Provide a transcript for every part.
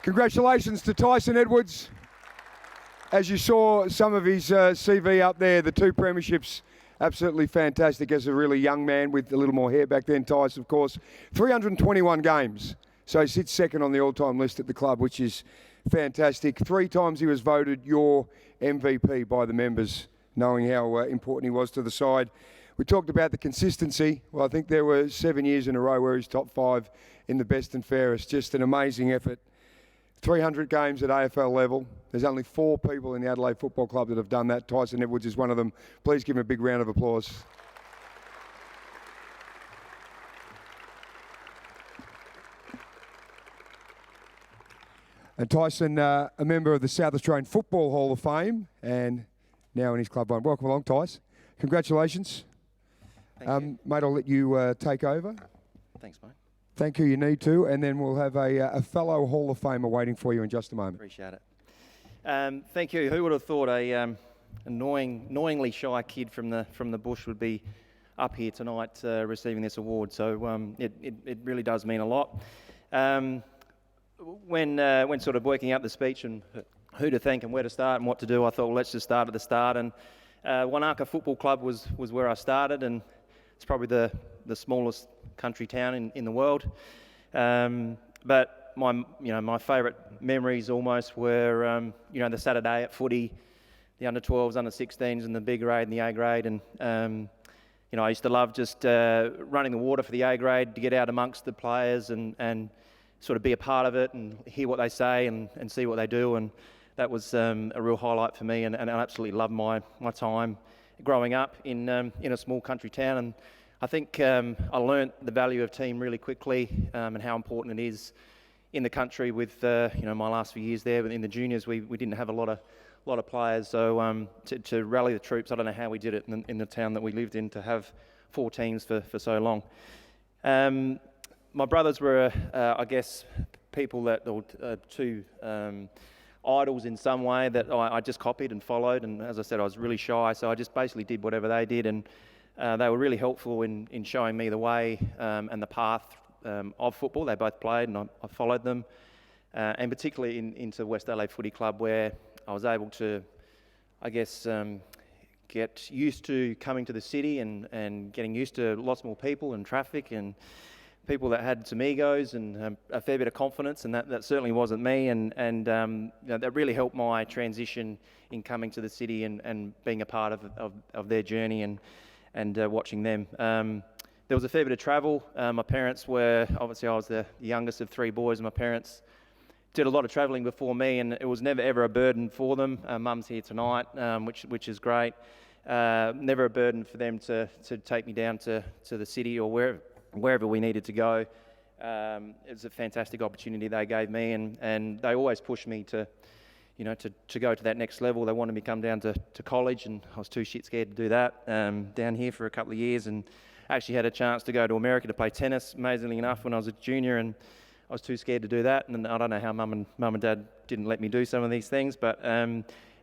Congratulations to Tyson Edwards. As you saw some of his CV up there, the 2 premierships, absolutely fantastic as a really young man with a little more hair back then, Tyson, of course. 321 games, so he sits second on the all-time list at the club, which is fantastic. 3 times he was voted your MVP by the members, knowing how important he was to the side. We talked about the consistency. Well, I think there were 7 years in a row where he's top 5 in the best and fairest. Just an amazing effort. 300 games at AFL level. There's only 4 people in the Adelaide Football Club that have done that. Tyson Edwards is one of them. Please give him a big round of applause. And Tyson, a member of the South Australian Football Hall of Fame, and now in his club home. Welcome along, Tyce. Congratulations. Thank you. Mate, I'll let you take over. Thanks, mate. Thank you, you need to, and then we'll have a fellow Hall of Famer waiting for you in just a moment. Appreciate it. Thank you. Who would have thought a annoyingly shy kid from the bush would be up here tonight receiving this award? So it really does mean a lot. When sort of working out the speech and who to thank and where to start and what to do, I thought, well, let's just start at the start. And Wanaka Football Club was where I started, and it's probably the smallest country town in the world. But my favourite memories almost were the Saturday at footy, the under-12s, under-16s, and the B grade and the A grade. And I used to love just running the water for the A grade to get out amongst the players and sort of be a part of it and hear what they say and see what they do. And that was a real highlight for me, and I absolutely loved my time growing up in a small country town. And I think I learnt the value of team really quickly and how important it is in the country. With my last few years there, but in the juniors we didn't have a lot of players, so to rally the troops, I don't know how we did it in the town that we lived in, to have 4 teams for so long. My brothers were, I guess, people that or 2 idols in some way that I just copied and followed. And as I said, I was really shy, so I just basically did whatever they did, and they were really helpful in showing me the way and the path of football. They both played, and I followed them, and particularly into West Adelaide Footy Club, where I was able to, I guess, get used to coming to the city and getting used to lots more people and traffic and people that had some egos and a fair bit of confidence, and that certainly wasn't me. And that really helped my transition in coming to the city and being a part of their journey and watching them. There was a fair bit of travel. My parents were, obviously I was the youngest of 3 boys, and my parents did a lot of travelling before me, and it was never ever a burden for them. Mum's here tonight, which is great. Never a burden for them to take me down to the city or wherever we needed to go. It was a fantastic opportunity they gave me, and they always pushed me to go to that next level. They wanted me to come down to college, and I was too shit scared to do that down here for a couple of years, and actually had a chance to go to America to play tennis, amazingly enough, when I was a junior, and I was too scared to do that. And I don't know how mum and dad didn't let me do some of these things, but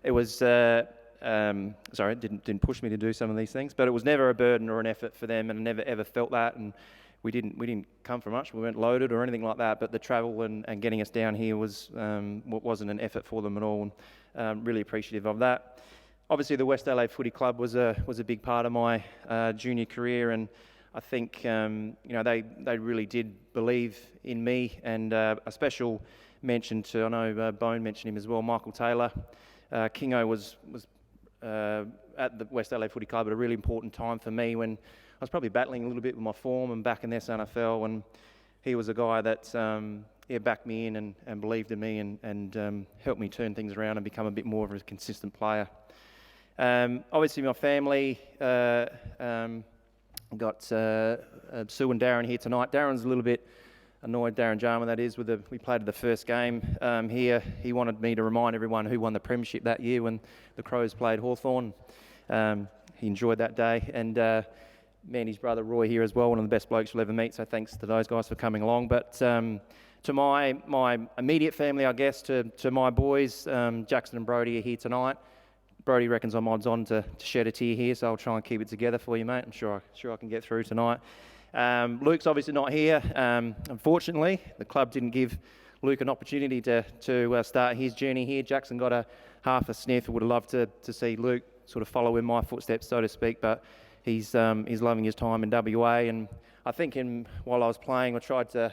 it was sorry, it didn't push me to do some of these things, but it was never a burden or an effort for them, and I never ever felt that. And we didn't come from much. We weren't loaded or anything like that, but the travel and getting us down here wasn't an effort for them at all, and really appreciative of that. Obviously, the West Adelaide Footy Club was a big part of my junior career, and I think they really did believe in me. And a special mention to, I know Bone mentioned him as well, Michael Taylor. Kingo was at the West Adelaide Footy Club at a really important time for me, when I was probably battling a little bit with my form and back in the SNFL, and he was a guy that backed me in and believed in me and helped me turn things around and become a bit more of a consistent player. Obviously, my family got Sue and Darren here tonight. Darren's a little bit annoyed, Darren Jarman that is, we played the first game here. He wanted me to remind everyone who won the premiership that year when the Crows played Hawthorn. He enjoyed that day, and me and his brother Roy here as well, one of the best blokes you'll ever meet, so thanks to those guys for coming along. But to my immediate family, I guess, to my boys, Jackson and Brody are here tonight. Brody reckons I'm odds on to shed a tear here, so I'll try and keep it together for you, mate. I'm sure I can get through tonight. Luke's obviously not here. Unfortunately, the club didn't give Luke an opportunity to start his journey here. Jackson got a half a sniff. Would have loved to see Luke sort of follow in my footsteps, so to speak, but he's loving his time in WA. And I think while I was playing, I tried to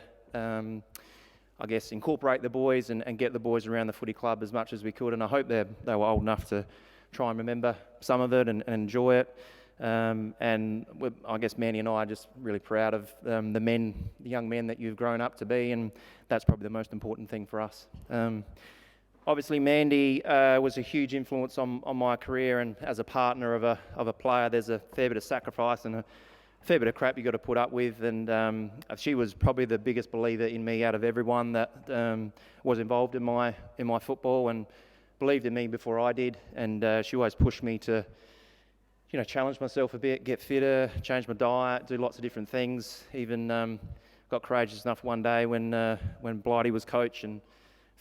I guess incorporate the boys and get the boys around the footy club as much as we could, and I hope they were old enough to try and remember some of it and enjoy it. And I guess Mandy and I are just really proud of the young men that you've grown up to be, and that's probably the most important thing for us. Obviously, Mandy was a huge influence on my career, and as a partner of a player, there's a fair bit of sacrifice and a fair bit of crap you got to put up with. And she was probably the biggest believer in me out of everyone that was involved in my football, and believed in me before I did. And she always pushed me to, challenge myself a bit, get fitter, change my diet, do lots of different things. Even got courageous enough one day when Blighty was coach, and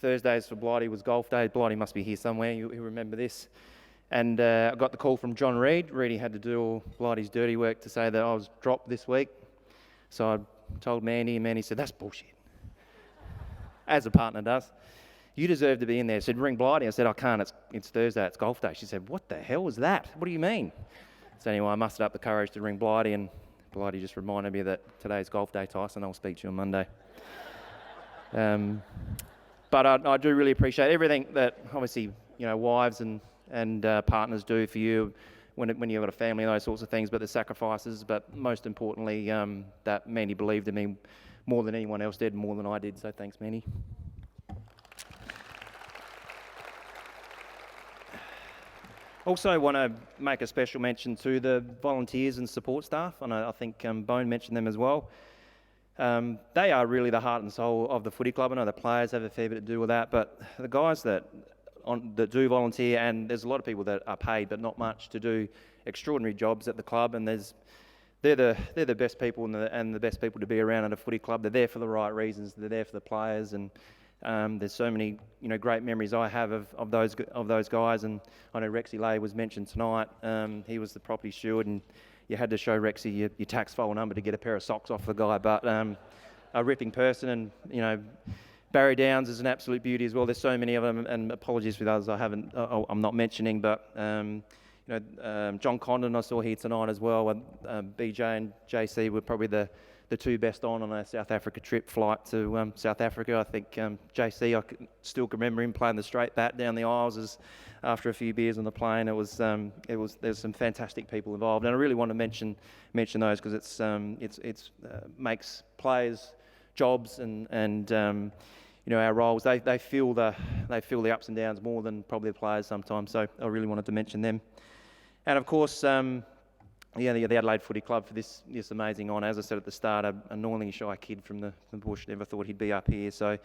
Thursdays for Blighty was golf day. Blighty must be here somewhere, you remember this. And I got the call from John Reid. Reedy had to do all Blighty's dirty work to say that I was dropped this week. So I told Mandy, and Mandy said, "That's bullshit." As a partner does. "You deserve to be in there." I said, "Ring Blighty." I said, "I can't, it's Thursday, it's golf day." She said, "What the hell was that? What do you mean?" So anyway, I mustered up the courage to ring Blighty, and Blighty just reminded me that today's golf day, Tyson. I'll speak to you on Monday. But I do really appreciate everything that obviously, wives and partners do for you when you've got a family and those sorts of things, but the sacrifices, but most importantly, that Mandy believed in me more than anyone else did, more than I did. So thanks, Mandy. Also want to make a special mention to the volunteers and support staff, and I think Bone mentioned them as well. They are really the heart and soul of the footy club. I know the players have a fair bit to do with that, but the guys that do volunteer, and there's a lot of people that are paid but not much to do extraordinary jobs at the club, and they're the best people and the best people to be around at a footy club. They're there for the right reasons. They're there for the players, and there's so many great memories I have of those guys. And I know Rexy Lay was mentioned tonight. He was the property steward, and you had to show Rexy your tax file number to get a pair of socks off the guy. But a ripping person, and Barry Downs is an absolute beauty as well. There's so many of them, and apologies for those I'm not mentioning, but John Condon I saw here tonight as well. BJ and JC were probably the two best on a South Africa trip flight to South Africa. I think JC, still can remember him playing the straight bat down the aisles after a few beers on the plane. There's some fantastic people involved, and I really want to mention those because it's makes players' jobs and our roles. They feel the ups and downs more than probably the players sometimes. So I really wanted to mention them, and of course. The Adelaide Footy Club for this amazing honour. As I said at the start, a annoyingly shy kid from the bush, never thought he'd be up here. So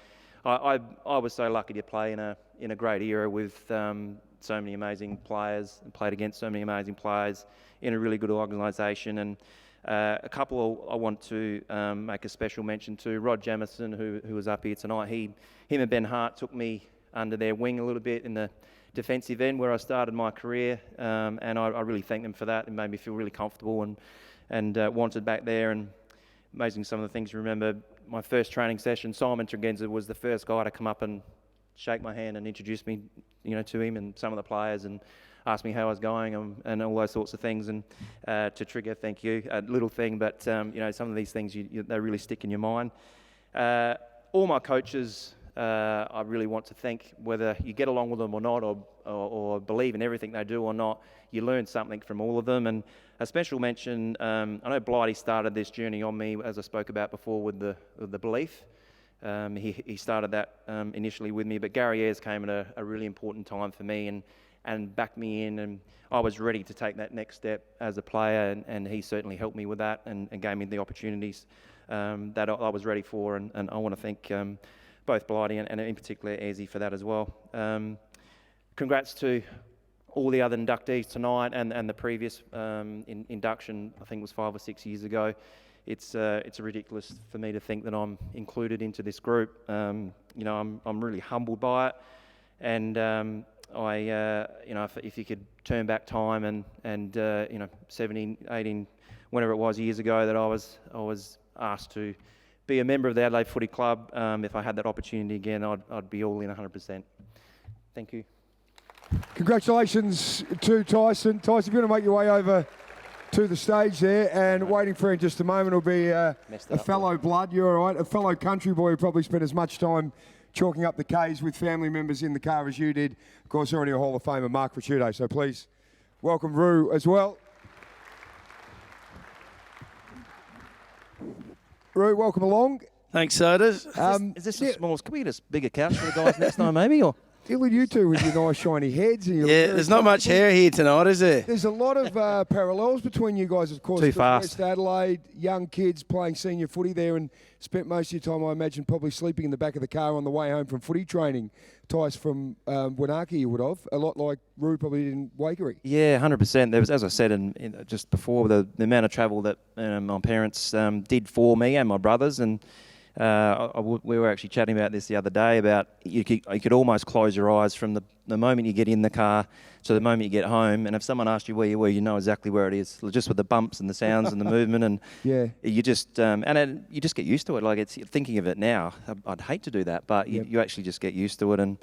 I was so lucky to play in a great era with so many amazing players, and played against so many amazing players in a really good organisation. And a couple I want to make a special mention to. Rod Jamieson, who was up here tonight. Him and Ben Hart took me under their wing a little bit in the defensive end where I started my career, and I really thank them for that. It made me feel really comfortable and wanted back there. And amazing some of the things you remember. My first training session, Simon Tregenza was the first guy to come up and shake my hand and introduce me to him and some of the players, and asked me how I was going and all those sorts of things. And to Trigger, thank you. A little thing, but some of these things they really stick in your mind. All my coaches, I really want to thank, whether you get along with them or not, or believe in everything they do or not, you learn something from all of them. And a special mention, I know Blighty started this journey on me, as I spoke about before, with the belief. He started that initially with me, but Gary Ayres came at a really important time for me and backed me in, and I was ready to take that next step as a player, and he certainly helped me with that and gave me the opportunities that I was ready for, and I want to thank both Blighty and in particular Ayresy for that as well. Congrats to all the other inductees tonight and the previous induction, I think it was 5 or 6 years ago. It's ridiculous for me to think that I'm included into this group. I'm really humbled by it, and if you could turn back time and 17, 18, whenever it was years ago that I was asked to be a member of the Adelaide Footy Club. If I had that opportunity again, I'd be all in 100%. Thank you. Congratulations to Tyson. Tyson, if you want to make your way over to the stage there, and waiting for you in just a moment will be a fellow blood, you're all right, a fellow country boy who probably spent as much time chalking up the Ks with family members in the car as you did. Of course, already a Hall of Famer, Mark Ricciuto. So please welcome Roo as well. Roo, welcome along. Thanks, Sodas. Is this the smallest? Can we get a bigger couch for the guys next time, maybe? Or Ill with you two with your nice shiny heads. And There's not much hair here tonight, is there? There's a lot of parallels between you guys, of course. Too fast. West Adelaide, young kids playing senior footy there, and spent most of your time, I imagine, probably sleeping in the back of the car on the way home from footy training. Tice from Wanaka, you would have. A lot like Roo probably did in Waikerie. yeah, 100%. There was, as I said, in just before, the amount of travel that my parents did for me and my brothers, and we were actually chatting about this the other day about you could almost close your eyes from the moment you get in the car to the moment you get home, and if someone asked you where you were, you know exactly where it is, just with the bumps and the sounds and the movement, and you just you just get used to it. Like, it's thinking of it now, I'd hate to do that, but you actually just get used to it, and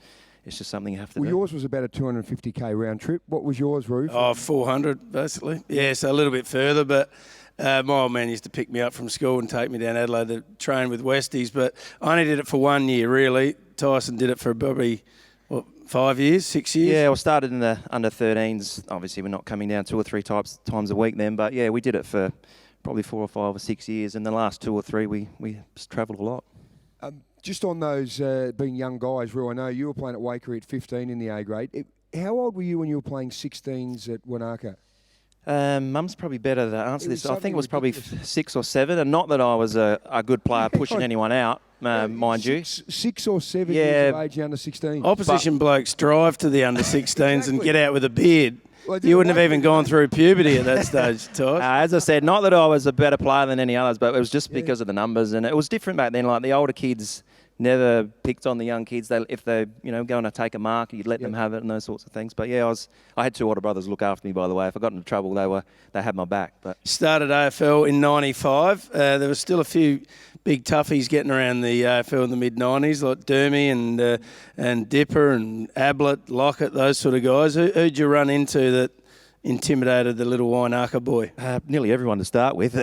it's just something you have to do. Yours was about a 250k round trip. What was yours, Roo? 400 basically. Yeah, so a little bit further, but my old man used to pick me up from school and take me down Adelaide to train with Westies, but I only did it for 1 year, really. Tyson did it for probably, 5 years, 6 years? Yeah, I started in the under-13s. Obviously, we're not coming down 2 or 3 times a week then, but yeah, we did it for probably 4 or 5 or 6 years, and the last 2 or 3 we travelled a lot. Just on those being young guys, Roo, I know you were playing at Waikerie at 15 in the A grade. How old were you when you were playing 16s at Wanaka? Mum's probably better to answer this. I think it was probably 6 or 7, and not that I was a good player pushing anyone out, mind you. 6 or 7 years of age, the under 16. Opposition blokes drive to the under 16s and get out with a beard. Well, you wouldn't have even gone through puberty at that stage, Ty. As I said, not that I was a better player than any others, but it was just because of the numbers, and it was different back then. Like, the older kids never picked on the young kids. If they're going to take a mark, you'd let them have it and those sorts of things. But yeah, I had 2 older brothers look after me, by the way. If I got into trouble, they had my back. But started AFL in '95. There was still a few big toughies getting around the AFL in the mid-'90s, like Dermy and Dipper and Ablett, Lockett, those sort of guys. Who'd you run into that intimidated the little Wanaka boy? Nearly everyone to start with.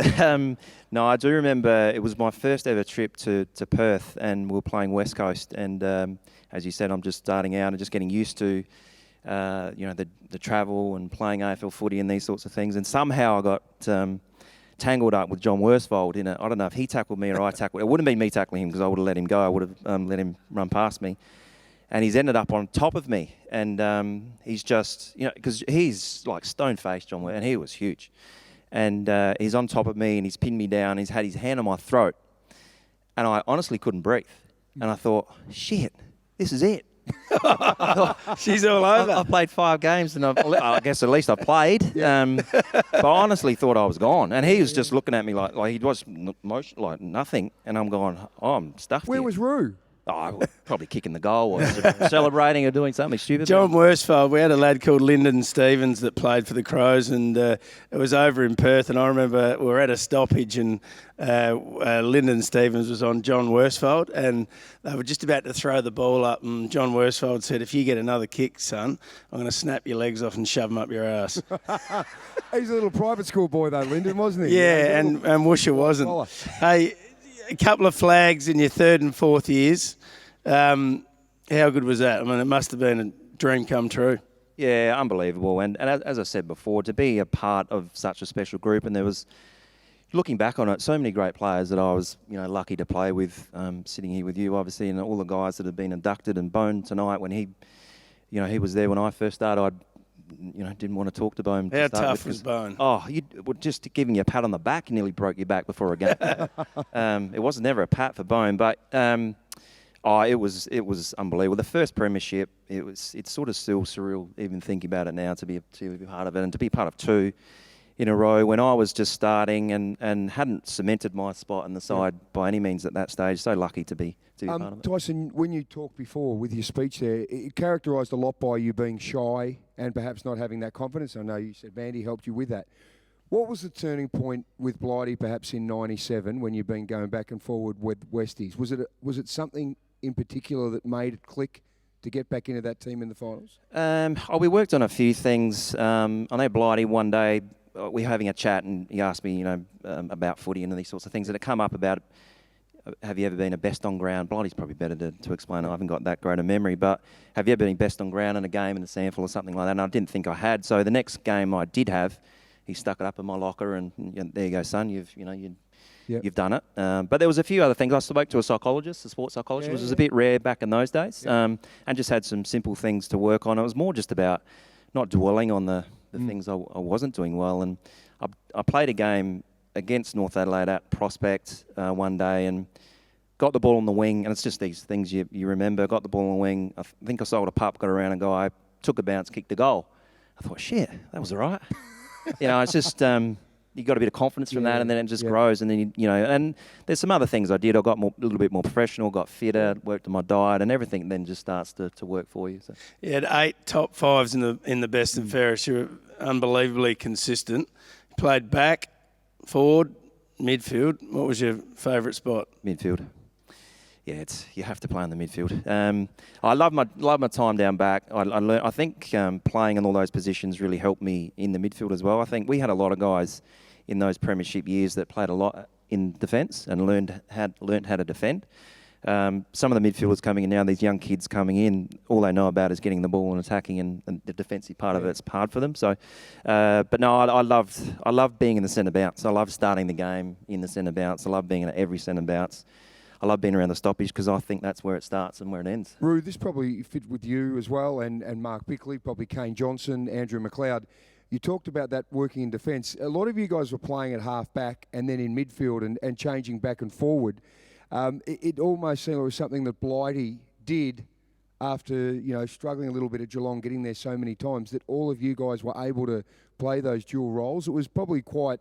No, I do remember it was my first ever trip to Perth, and we were playing West Coast, and as you said, I'm just starting out and just getting used to the travel and playing AFL footy and these sorts of things, and somehow I got tangled up with John Worsfold in I don't know if he tackled me or I tackled. It wouldn't be me tackling him because I would have let him go. I would have let him run past me. And he's ended up on top of me, and he's just, because he's like stone-faced, John, and he was huge. And he's on top of me, and he's pinned me down. He's had his hand on my throat, and I honestly couldn't breathe. And I thought, shit, this is it. She's all over. I played 5 games, and I guess at least I played. But I honestly thought I was gone. And he was just looking at me like he was motion, like nothing. And I'm going, I'm stuffed. Where was Roo? Probably kicking the goal or celebrating or doing something stupid. John Worsfold, we had a lad called Lyndon Stevens that played for the Crows, and it was over in Perth, and I remember we were at a stoppage, and Lyndon Stevens was on John Worsfold, and they were just about to throw the ball up, and John Worsfold said, if you get another kick, son, I'm going to snap your legs off and shove them up your ass. He's a little private school boy though, Lyndon, wasn't he? Yeah, and Woosha wasn't. Hey, a couple of flags in your 3rd and 4th years. How good was that? I mean, it must have been a dream come true. Yeah, unbelievable. And as I said before, to be a part of such a special group, and there was, looking back on it, so many great players that I was, lucky to play with, sitting here with you, obviously, and all the guys that have been inducted, and Bone tonight when he was there when I first started. I didn't want to talk to Bone. How tough was Bone? Just giving you a pat on the back nearly broke your back before a game. It was never a pat for Bone, but it was unbelievable. The first premiership, it's sort of still surreal even thinking about it now to be part of it, and to be part of 2 in a row when I was just starting and hadn't cemented my spot in the side by any means at that stage. So lucky to be part of it. Tyson, when you talked before with your speech there, it characterised a lot by you being shy and perhaps not having that confidence. I know you said Mandy helped you with that. What was the turning point with Blighty perhaps in '97 when you've been going back and forward with Westies? Was it something in particular that made it click to get back into that team in the finals? We worked on a few things. I know Blighty one day, we were having a chat and he asked me, about footy and these sorts of things. And it come up about, have you ever been a best on ground? Blighty's probably better to explain. I haven't got that great a memory. But have you ever been best on ground in a game in a sample or something like that? And I didn't think I had. So the next game I did have, he stuck it up in my locker and there you go, son. You've done it. But there was a few other things. I spoke to a psychologist, a sports psychologist, which was a bit rare back in those days, and just had some simple things to work on. It was more just about not dwelling on the things I wasn't doing well. And I played a game against North Adelaide at Prospect one day and got the ball on the wing. And it's just these things you remember. Got the ball on the wing. I think I sold a pup, got around a guy, took a bounce, kicked a goal. I thought, shit, that was all right. It's just you got a bit of confidence from that, and then it just grows. And then and there's some other things I did. I got a little bit more professional, got fitter, worked on my diet, and everything then just starts to work for you. So. You had 8 top 5s in the best and fairest. You were unbelievably consistent. You played back, forward, midfield. What was your favourite spot? Midfield. Yeah, you have to play in the midfield. I love my time down back. I think playing in all those positions really helped me in the midfield as well. I think we had a lot of guys in those premiership years that played a lot in defence and learned how to defend. Some of the midfielders coming in now, these young kids coming in, all they know about is getting the ball and attacking, and the defensive part of it's hard for them. So, but no, I loved being in the centre bounce. I love starting the game in the centre bounce. I love being at every centre bounce. I love being around the stoppage because I think that's where it starts and where it ends. Roo, this probably fit with you as well, and Mark Bickley, probably Kane Johnson, Andrew McLeod. You talked about that working in defence. A lot of you guys were playing at half back and then in midfield and changing back and forward. It almost seemed like it was something that Blighty did after struggling a little bit at Geelong, getting there so many times, that all of you guys were able to play those dual roles. It was probably quite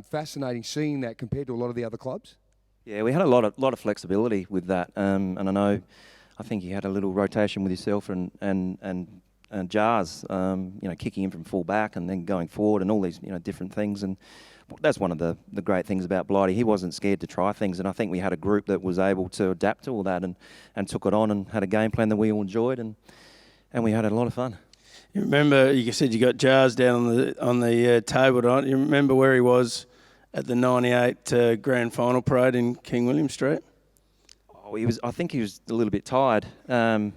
fascinating seeing that compared to a lot of the other clubs. Yeah, we had a lot of flexibility with that, and I think you had a little rotation with yourself and Jars, kicking in from full back and then going forward and all these different things, and that's one of the great things about Blighty. He wasn't scared to try things, and I think we had a group that was able to adapt to all that and took it on and had a game plan that we all enjoyed, and we had a lot of fun. You remember, you said you got Jars down on the table, don't you? Remember where he was at the '98 Grand Final parade in King William Street? Oh, I think he was a little bit tired. I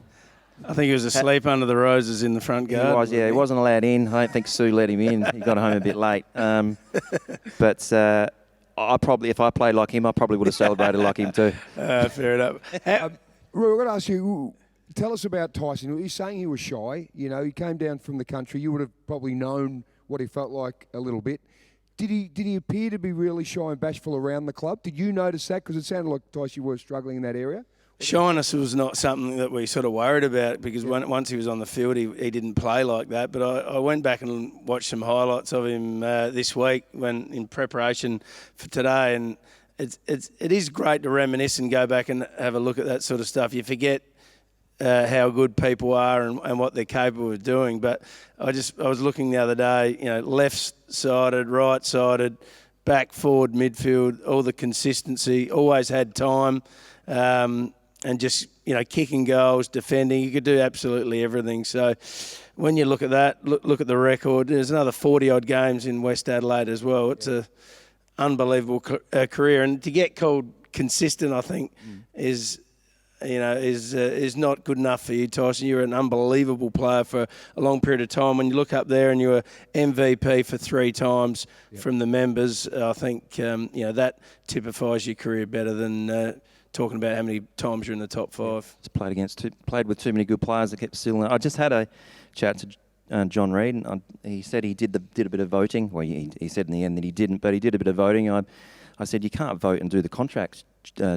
think he was asleep under the roses in the front garden. He was, yeah. He wasn't allowed in. I don't think Sue let him in. He got home a bit late. But I probably, if I played like him, I probably would have celebrated like him too. Fair enough. Roy, I've got to ask you, tell us about Tyson. You're saying he was shy. He came down from the country. You would have probably known what he felt like a little bit. Did he appear to be really shy and bashful around the club? Did you notice that? Because it sounded like, Tyson, you were struggling in that area. Shyness was not something that we sort of worried about because once he was on the field, he didn't play like that. But I went back and watched some highlights of him this week when in preparation for today, and it is great to reminisce and go back and have a look at that sort of stuff. You forget how good people are and what they're capable of doing. But I was looking the other day, left-sided, right-sided, back, forward, midfield, all the consistency, always had time. And just, kicking goals, defending, you could do absolutely everything. So when you look at that, look at the record, there's another 40-odd games in West Adelaide as well. It's a unbelievable career. And to get called consistent, I think, is not good enough for you, Tyson. You're an unbelievable player for a long period of time. When you look up there and you were MVP for 3 times from the members, I think, that typifies your career better than talking about how many times you're in the top 5. Just played with too many good players that kept stealing. I just had a chat to John Reid, and he said he did a bit of voting. Well, he said in the end that he didn't, but he did a bit of voting. I said, you can't vote and do the contracts,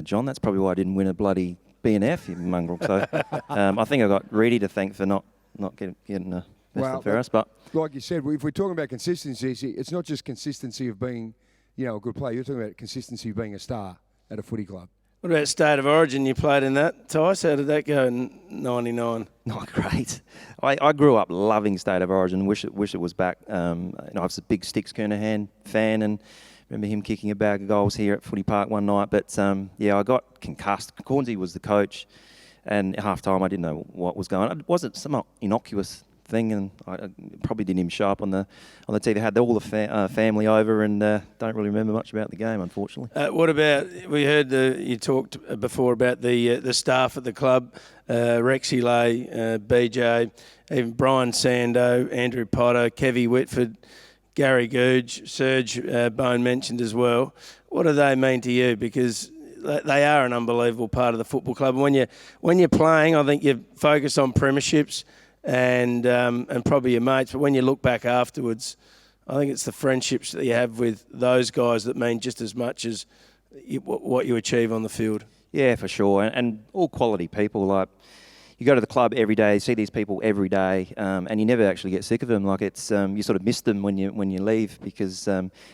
John. That's probably why I didn't win a bloody BNF, you mongrel. So I think I got Reedy to thank for not getting a best and fairest. But like you said, if we're talking about consistency, it's not just consistency of being, a good player. You're talking about consistency of being a star at a footy club. What about State of Origin? You played in that, Tice. How did that go in '99? Not great. I grew up loving State of Origin. Wish it was back. I was a big Sticks Kernahan fan, and remember him kicking a bag of goals here at Footy Park one night. But I got concussed. Cornsey was the coach, and at half time I didn't know what was going on. It wasn't some innocuous thing, and I probably didn't even show up on the TV. They had all the family over, and don't really remember much about the game, unfortunately. What about, we heard you talked before about the staff at the club, Rexy Lay, BJ, even Brian Sando, Andrew Potter, Kevy Whitford, Gary Googe, Serge Bone mentioned as well. What do they mean to you? Because they are an unbelievable part of the football club. When you're playing, I think you focus on premierships and probably your mates. But when you look back afterwards, I think it's the friendships that you have with those guys that mean just as much as what you achieve on the field. Yeah, for sure. And all quality people. Like, you go to the club every day, see these people every day, and you never actually get sick of them. Like, it's you sort of miss them when you leave, because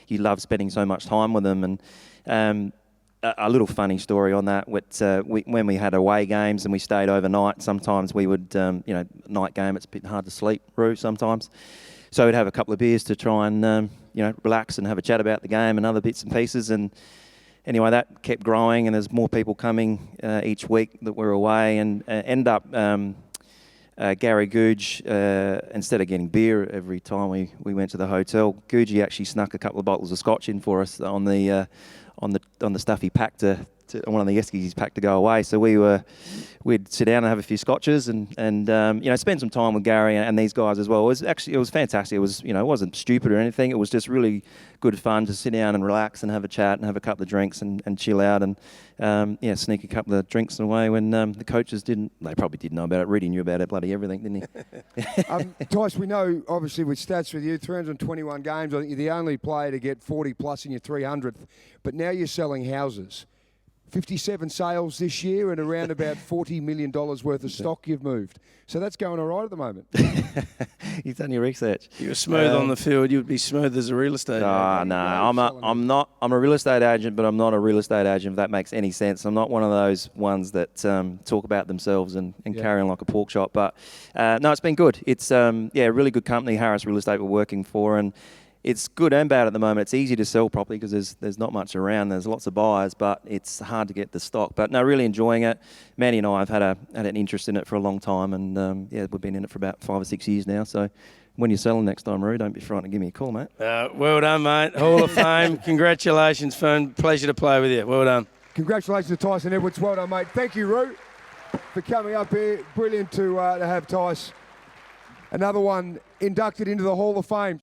you love spending so much time with them. And a little funny story on that. When we had away games and we stayed overnight, sometimes we would, night game, it's a bit hard to sleep, Roo, sometimes. So we'd have a couple of beers to try and, relax and have a chat about the game and other bits and pieces. And anyway, that kept growing, and there's more people coming each week that we're away, and end up Gary Googe, instead of getting beer every time we went to the hotel, Googey actually snuck a couple of bottles of scotch in for us on the stuff he packed to one of the Yeskies he's packed to go away. So we'd sit down and have a few scotches and spend some time with Gary and these guys as well. It was fantastic. It was, it wasn't stupid or anything. It was just really good fun to sit down and relax and have a chat and have a couple of drinks and chill out and sneak a couple of drinks away when the coaches didn't. They probably didn't know about it. Reedy knew about it, bloody everything, didn't he? Tice, we know, obviously, with stats with you, 321 games, I think you're the only player to get 40 plus in your 300th, but now you're selling houses. 57 sales this year and around about $40 million worth of stock you've moved. So that's going all right at the moment. You've done your research. You were smooth on the field. You would be smooth as a real estate agent. No, I'm not. I'm a real estate agent, but I'm not a real estate agent, if that makes any sense. I'm not one of those ones that talk about themselves and carry on like a pork chop. But no, it's been good. It's a really good company, Harris Real Estate, we're working for, and it's good and bad at the moment. It's easy to sell properly because there's not much around. There's lots of buyers, but it's hard to get the stock. But no, really enjoying it. Manny and I have had an interest in it for a long time, and we've been in it for about 5 or 6 years now. So when you're selling next time, Roo, don't be frightened to give me a call, mate. Well done, mate. Hall of Fame. Congratulations, Fern. Pleasure to play with you. Well done. Congratulations to Tyson Edwards. Well done, mate. Thank you, Roo, for coming up here. Brilliant to have Tice. Another one inducted into the Hall of Fame.